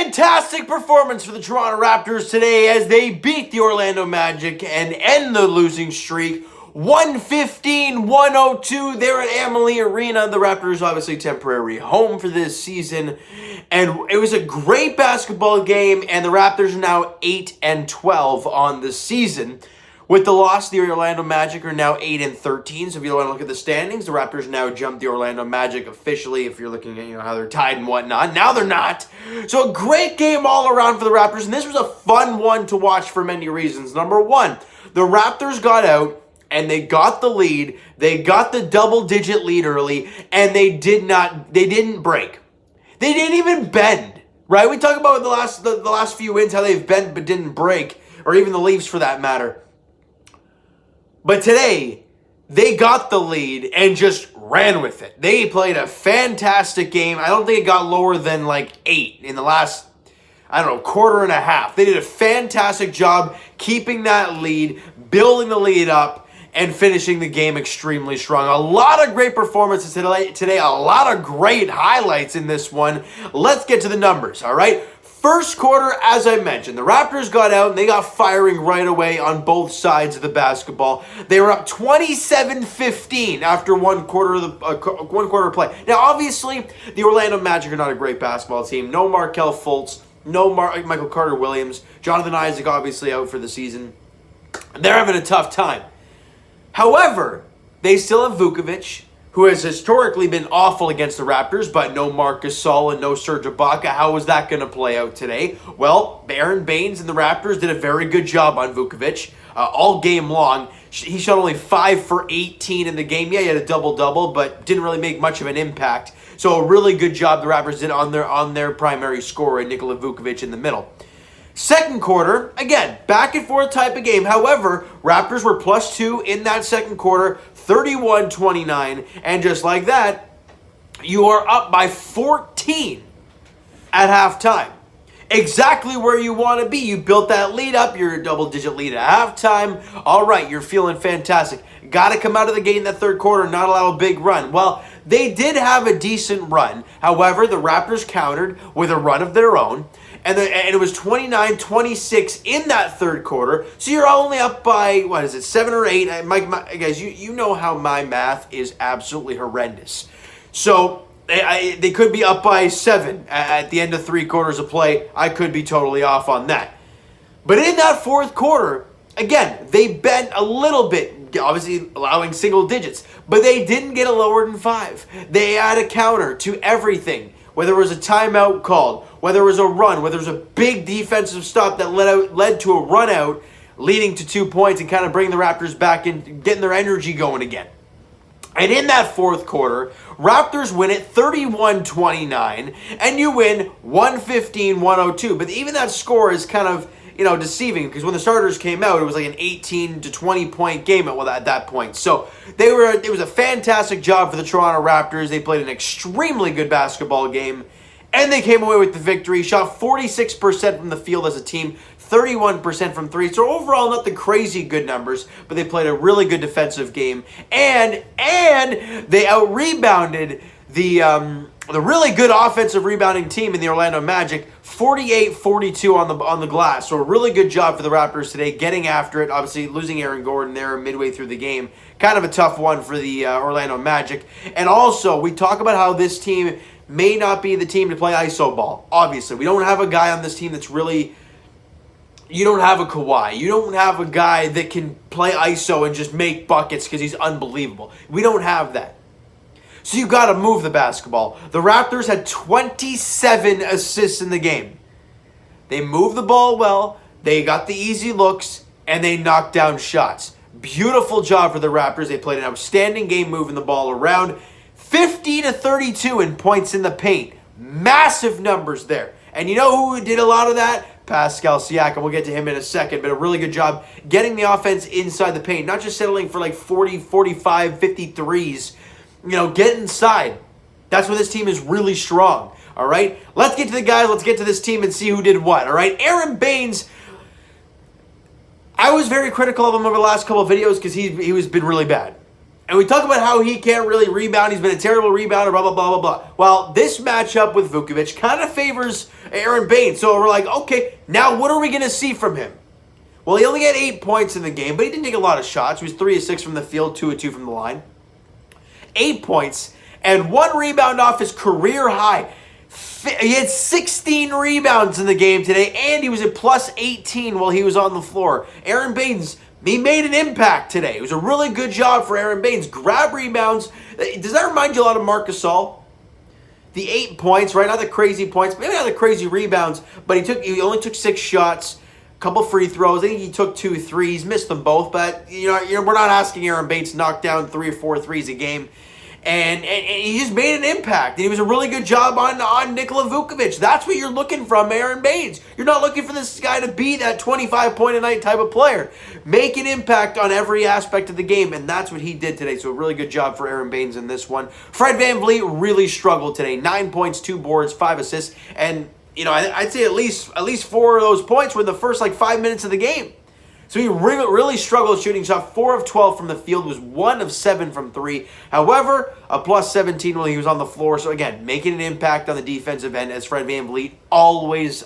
Fantastic performance for the Toronto Raptors today as they beat the Orlando Magic and end the losing streak. 115-102 there at Amalie Arena. The Raptors obviously temporary home for this season. And it was a great basketball game, and the Raptors are now 8-12 on the season. With the loss, the Orlando Magic are now 8-13. So if you want to look at the standings, the Raptors now jump the Orlando Magic officially. If you're looking at how they're tied and whatnot, now they're not. So a great game all around for the Raptors, and this was a fun one to watch for many reasons. Number one, the Raptors got out and they got the lead. They got the double-digit lead early, and they didn't break. They didn't even bend. Right? We talk about the last few wins how they've bent but didn't break, or even the Leafs for that matter. But today, they got the lead and just ran with it. They played a fantastic game. I don't think it got lower than like 8 in the last, quarter and a half. They did a fantastic job keeping that lead, building the lead up, and finishing the game extremely strong. A lot of great performances today. A lot of great highlights in this one. Let's get to the numbers, all right? First quarter, as I mentioned, the Raptors got out and they got firing right away on both sides of the basketball. They were up 27-15 after one quarter of play. Now, obviously, the Orlando Magic are not a great basketball team. No Markelle Fultz, no Michael Carter-Williams. Jonathan Isaac obviously out for the season. They're having a tough time. However, they still have Vucevic, who has historically been awful against the Raptors, but no Marc Gasol and no Serge Ibaka. How is that going to play out today? Well, Aaron Baines and the Raptors did a very good job on Vucevic all game long. He shot only 5 for 18 in the game. Yeah, he had a double-double, but didn't really make much of an impact. So a really good job the Raptors did on their primary scorer, Nikola Vucevic, in the middle. Second quarter, again, back and forth type of game. However, Raptors were +2 in that second quarter, 31-29. And just like that, you are up by 14 at halftime. Exactly where you want to be. You built that lead up. You're a double-digit lead at halftime. All right, you're feeling fantastic. Got to come out of the gate in that third quarter and not allow a big run. Well, they did have a decent run. However, the Raptors countered with a run of their own. And it was 29-26 in that third quarter. So you're only up by, 7 or 8? Guys, you know how my math is absolutely horrendous. So they could be up by 7 at the end of 3 quarters of play. I could be totally off on that. But in that fourth quarter, again, they bent a little bit, obviously allowing single digits. But they didn't get it lower than 5. They had a counter to everything. Whether it was a timeout called, whether it was a run, whether it was a big defensive stop that led to a run out leading to 2 points and kind of bring the Raptors back in, getting their energy going again. And in that fourth quarter, Raptors win it 31-29, and you win 115-102. But even that score is kind of, deceiving, because when the starters came out, it was like an 18 to 20 point game at that point. So it was a fantastic job for the Toronto Raptors. They played an extremely good basketball game, and they came away with the victory. Shot 46% from the field as a team, 31% from 3. So overall, not the crazy good numbers, but they played a really good defensive game, and they out-rebounded the really good offensive rebounding team in the Orlando Magic, 48-42 on the glass. So a really good job for the Raptors today, getting after it. Obviously, losing Aaron Gordon there midway through the game. Kind of a tough one for the Orlando Magic. And also, we talk about how this team may not be the team to play iso ball. Obviously, we don't have a guy on this team that's really... You don't have a Kawhi. You don't have a guy that can play iso and just make buckets because he's unbelievable. We don't have that. So you got to move the basketball. The Raptors had 27 assists in the game. They moved the ball well, they got the easy looks, and they knocked down shots. Beautiful job for the Raptors. They played an outstanding game moving the ball around. 50-32 in points in the paint. Massive numbers there. And you know who did a lot of that? Pascal Siakam. We'll get to him in a second, but a really good job getting the offense inside the paint, not just settling for like 40, 45, 53s. Get inside. That's where this team is really strong, all right? Let's get to the guys. Let's get to this team and see who did what, all right? Aaron Baines, I was very critical of him over the last couple of videos because he's been really bad. And we talk about how he can't really rebound. He's been a terrible rebounder, blah, blah, blah, blah, blah. Well, this matchup with Vucevic kind of favors Aaron Baines. So we're like, okay, now what are we going to see from him? Well, he only had 8 points in the game, but he didn't take a lot of shots. He was 3 of 6 from the field, 2 of 2 from the line. 8 points and 1 rebound off his career high. He had 16 rebounds in the game today, and he was at plus 18 while he was on the floor. Aaron Baines, he made an impact today. It was a really good job for Aaron Baines. Grab rebounds. Does that remind you a lot of Marc Gasol? The 8 points, right? Not the crazy points, maybe not the crazy rebounds, but he only took 6 shots, a couple free throws. I think he took 2 threes, missed them both, but we're not asking Aaron Baines to knock down 3 or 4 threes a game. And he just made an impact. And it was a really good job on Nikola Vucevic. That's what you're looking from Aaron Baines. You're not looking for this guy to be that 25-point-a-night type of player. Make an impact on every aspect of the game, and that's what he did today. So a really good job for Aaron Baines in this one. Fred VanVleet really struggled today. 9 points, 2 boards, 5 assists. And, I'd say at least 4 of those points were in the first, 5 minutes of the game. So he really struggled shooting. Shot 4 of 12 from the field, was 1 of 7 from 3. However, a plus 17 while he was on the floor. So again, making an impact on the defensive end as Fred VanVleet always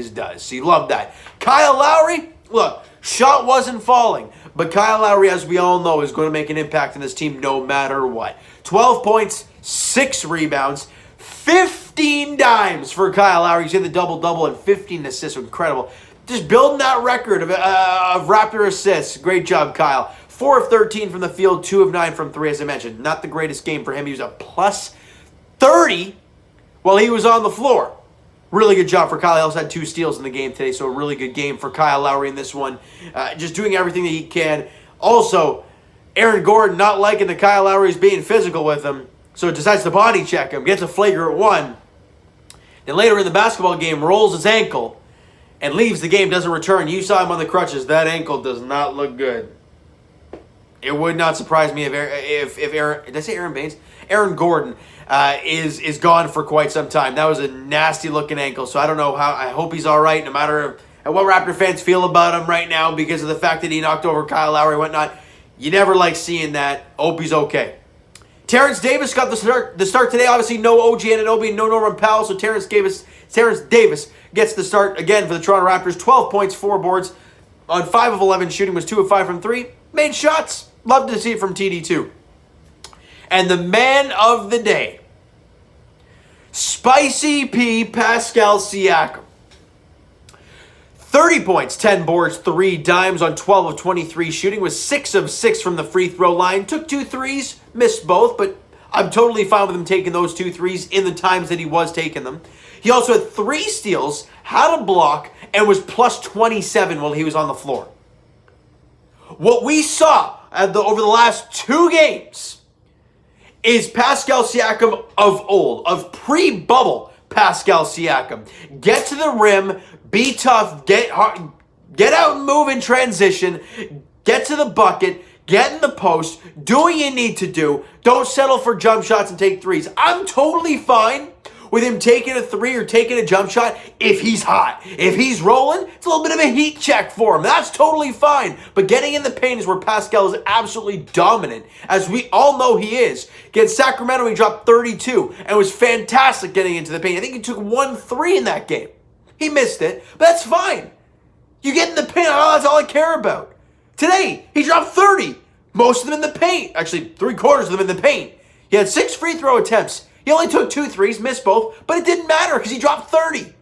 does. So you love that. Kyle Lowry, look, shot wasn't falling. But Kyle Lowry, as we all know, is going to make an impact on this team no matter what. 12 points, 6 rebounds, 15 dimes for Kyle Lowry. He's hit the double-double and 15 assists. Incredible. Just building that record of Raptor assists. Great job, Kyle. 4 of 13 from the field, 2 of 9 from 3, as I mentioned. Not the greatest game for him. He was a plus 30 while he was on the floor. Really good job for Kyle. He also had 2 steals in the game today, so a really good game for Kyle Lowry in this one. Just doing everything that he can. Also, Aaron Gordon not liking that Kyle Lowry is being physical with him, so decides to body check him. Gets a flagrant 1. Then later in the basketball game, rolls his ankle and leaves the game, doesn't return. You saw him on the crutches. That ankle does not look good. It would not surprise me if Aaron, did I say Aaron Baines? Aaron Gordon is gone for quite some time. That was a nasty looking ankle, so I don't know how. I hope he's all right, no matter what Raptor fans feel about him right now because of the fact that he knocked over Kyle Lowry and whatnot. You never like seeing that. Hope he's okay. Terrence Davis got the start today. Obviously, no OG Anunoby, no Norman Powell, so Terrence Davis gets the start again for the Toronto Raptors. 12 points, 4 boards. On 5 of 11 shooting, was 2 of 5 from 3. Made shots. Love to see it from TD2. And the man of the day, Spicy P. Pascal Siakam. 30 points, 10 boards, 3 dimes on 12 of 23 shooting. Was 6 of 6 from the free throw line. Took 2 threes, missed both, but I'm totally fine with him taking those 2 threes in the times that he was taking them. He also had 3 steals, had a block, and was plus 27 while he was on the floor. What we saw over the last 2 games is Pascal Siakam of old, of pre-bubble Pascal Siakam. Get to the rim, be tough, get hard, get out and move in transition, get to the bucket, get in the post, do what you need to do. Don't settle for jump shots and take threes. I'm totally fine with him taking a 3 or taking a jump shot if he's hot. If he's rolling, it's a little bit of a heat check for him. That's totally fine. But getting in the paint is where Pascal is absolutely dominant, as we all know he is. Against Sacramento, he dropped 32 and was fantastic getting into the paint. I think he took 1 3 in that game. He missed it, but that's fine. You get in the paint, that's all I care about. Today, he dropped 30. Most of them in the paint. Actually, 3/4 of them in the paint. He had 6 free throw attempts. He only took 2 threes, missed both, but it didn't matter because he dropped 30.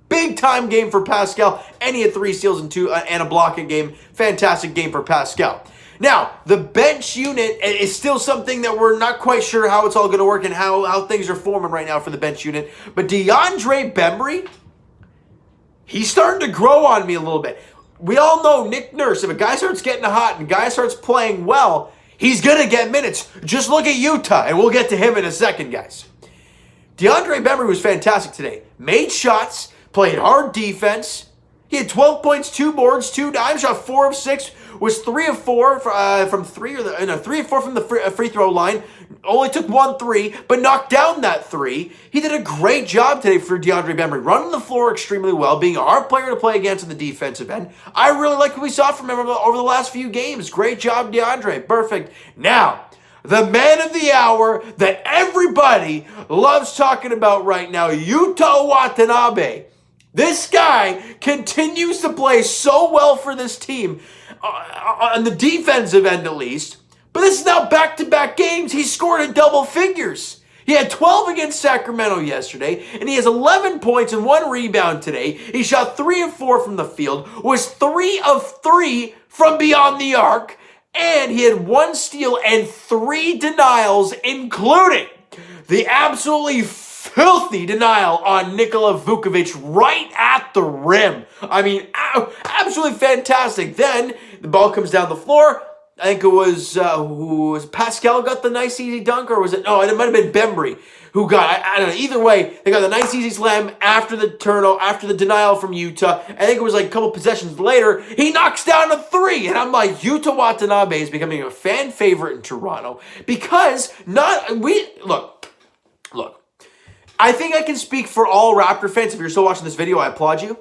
Big time game for Pascal, and he had 3 steals and a blocking game. Fantastic game for Pascal. Now, the bench unit is still something that we're not quite sure how it's all going to work and how things are forming right now for the bench unit. But DeAndre Bembry, he's starting to grow on me a little bit. We all know Nick Nurse, if a guy starts getting hot and a guy starts playing well, he's going to get minutes. Just look at Utah, and we'll get to him in a second, guys. DeAndre Bembry was fantastic today. Made shots, played hard defense. He had 12 points, 2 boards, 2 dimes, shot 4 of 6, was 3 of 4 from 3 of 4 from the free throw line. Only took 1 3, but knocked down that 3. He did a great job today for DeAndre Bembry, running the floor extremely well, being a hard player to play against on the defensive end. I really like what we saw from him over the last few games. Great job, DeAndre. Perfect. Now, the man of the hour that everybody loves talking about right now, Yuta Watanabe. This guy continues to play so well for this team, on the defensive end at least. But this is now back-to-back games. He scored in double figures. He had 12 against Sacramento yesterday, and he has 11 points and 1 rebound today. He shot 3 of 4 from the field, was 3 of 3 from beyond the arc, and he had 1 steal and 3 denials, including the absolutely filthy denial on Nikola Vukovic right at the rim. I mean, absolutely fantastic. Then the ball comes down the floor. I think it was, who was Pascal got the nice easy dunk, or was it, no, it might have been Bembry who got, I don't know, either way, they got the nice easy slam after the turnover, after the denial from Yuta. I think it was like a couple possessions later, he knocks down a 3, and I'm like, Yuta Watanabe is becoming a fan favorite in Toronto, because look, I think I can speak for all Raptor fans. If you're still watching this video, I applaud you.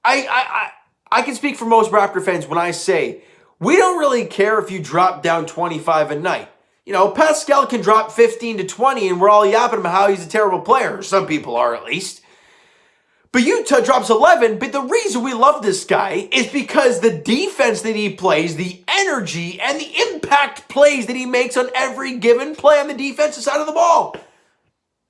I can speak for most Raptor fans when I say, we don't really care if you drop down 25 a night. You know, Pascal can drop 15 to 20 and we're all yapping about how he's a terrible player. Some people are, at least. But Yuta drops 11, but the reason we love this guy is because the defense that he plays, the energy, and the impact plays that he makes on every given play on the defensive side of the ball.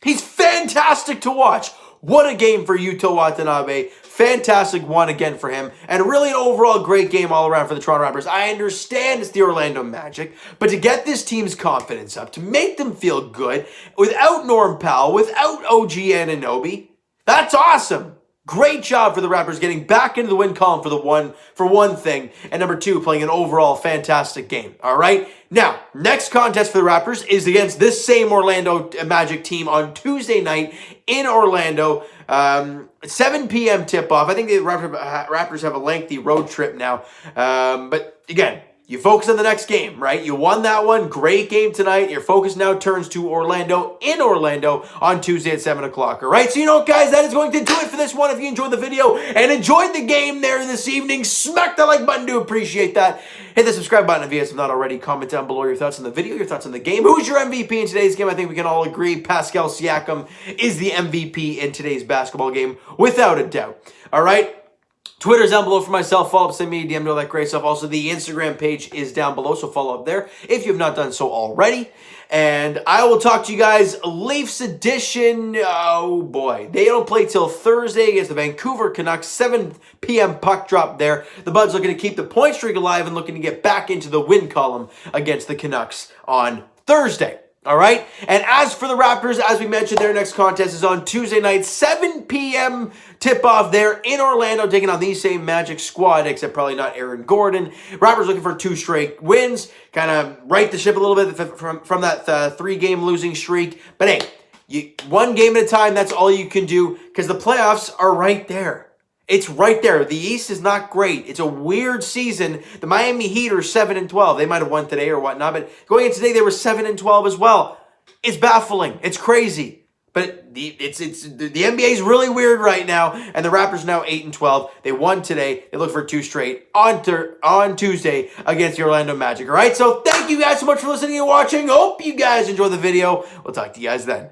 He's fantastic to watch. What a game for Yuta Watanabe. Fantastic one again for him. And really an overall great game all around for the Toronto Raptors. I understand it's the Orlando Magic, but to get this team's confidence up, to make them feel good, without Norm Powell, without OG Anunoby, that's awesome. Great job for the Raptors getting back into the win column for one thing, and number 2, playing an overall fantastic game. All right? Now, next contest for the Raptors is against this same Orlando Magic team on Tuesday night in Orlando. 7 p.m. tip-off. I think the Raptors have a lengthy road trip now. But again, you focus on the next game, right? You won that one. Great game tonight. Your focus now turns to Orlando, in Orlando, on Tuesday at 7 o'clock. All right? So, you know, guys, that is going to do it for this one. If you enjoyed the video and enjoyed the game there this evening, smack that like button. Do appreciate that. Hit the subscribe button if you guys have not already. Comment down below your thoughts on the video, your thoughts on the game. Who's your MVP in today's game? I think we can all agree Pascal Siakam is the MVP in today's basketball game, without a doubt. All right? Twitter's down below for myself. Follow up, send me a DM, all that great stuff. Also, the Instagram page is down below, so follow up there if you have not done so already. And I will talk to you guys Leafs edition. Oh, boy. They don't play till Thursday against the Vancouver Canucks. 7 p.m. puck drop there. The Buds looking to keep the point streak alive and looking to get back into the win column against the Canucks on Thursday. All right? And as for the Raptors, as we mentioned, their next contest is on Tuesday night, 7 p.m. tip-off there in Orlando, taking on the same Magic squad, except probably not Aaron Gordon. Raptors looking for 2 straight wins, kind of right the ship a little bit from that 3-game losing streak. But hey, one game at a time, that's all you can do, because the playoffs are right there. It's right there. The East is not great. It's a weird season. The Miami Heat are 7-12. They might have won today or whatnot, but going into today, they were 7-12 as well. It's baffling. It's crazy. But the NBA is really weird right now, and the Raptors are now 8-12. They won today. They look for 2 straight on Tuesday against the Orlando Magic. All right, so thank you guys so much for listening and watching. Hope you guys enjoyed the video. We'll talk to you guys then.